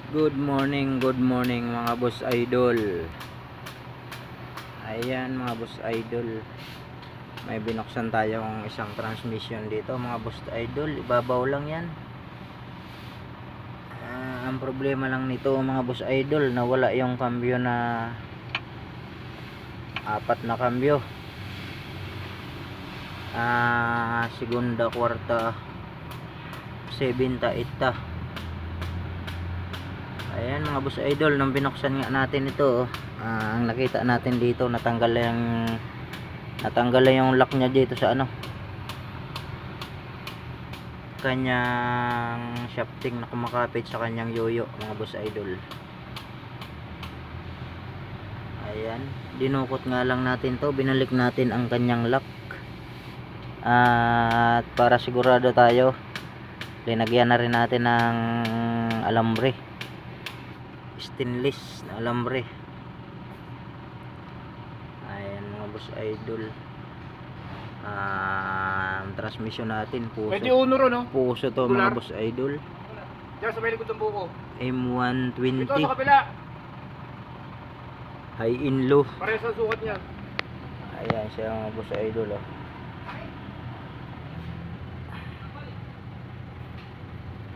Good morning mga boss idol. Ayan mga boss idol, may binuksan tayong isang transmission dito mga boss idol. Ibabaw lang yan. Ang problema lang nito mga boss idol, nawala yung kambyo na apat na kambyo, segunda, kwarta, 70, 80. Ayan mga boss idol, nung binuksan nga natin ito, ang nakita natin dito, natanggal lang yung lock nya dito sa kanyang shafting na kumakapit sa kanyang yoyo mga boss idol. Ayan, dinukot nga lang natin to, binalik natin ang kanyang lock, at para sigurado tayo, linagyan na rin natin ng alambre, stainless na alambre. Ayan mga boss idol, transmission natin puso. 21 ron, no? Puso to mga boss idol. Diyan sa may likod ng buko. M120 Ito sa kapila. high in low. Parehas ang sukat niya. Ayan siya mga boss idol, oh.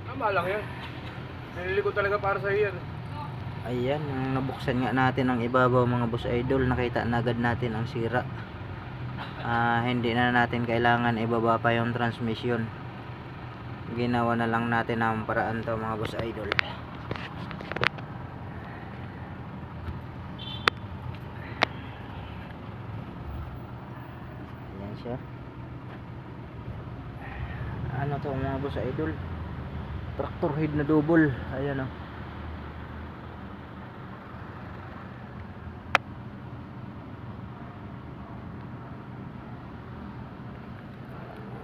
Tama lang yan. Nililikod talaga para sa yan. Ayan, nung nabuksan nga natin ang ibabaw mga boss idol, nakita na agad natin ang sira. Hindi na natin kailangan ibaba pa yung transmission. Ginawa na lang natin ang paraan to mga boss idol. Ayan siya. Ano to mga boss idol? Tractor head na double. Ayan, oh.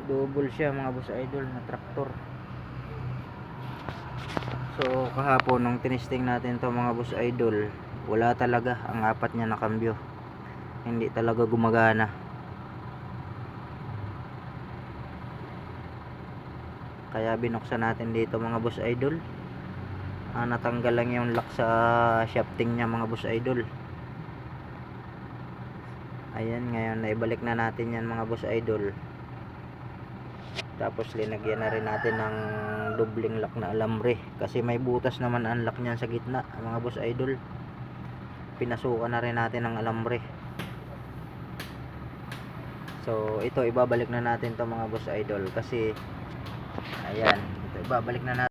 Double siya mga boss idol na traktor. So kahapon nung tinesting natin to mga boss idol, wala talaga ang apat niya na kambyo, hindi talaga gumagana. Kaya binuksan natin dito mga boss idol. Natanggal lang yung lock sa shafting niya mga boss idol. Ayan, ngayon naibalik na natin yan mga boss idol. Tapos linagyan na rin natin ng dobling lock na alambre, kasi may butas naman ang lock niyan sa gitna mga boss idol. Pinasukan na rin natin ng alambre. So ito ibabalik na natin to mga boss idol, kasi ayan, ito ibabalik na natin.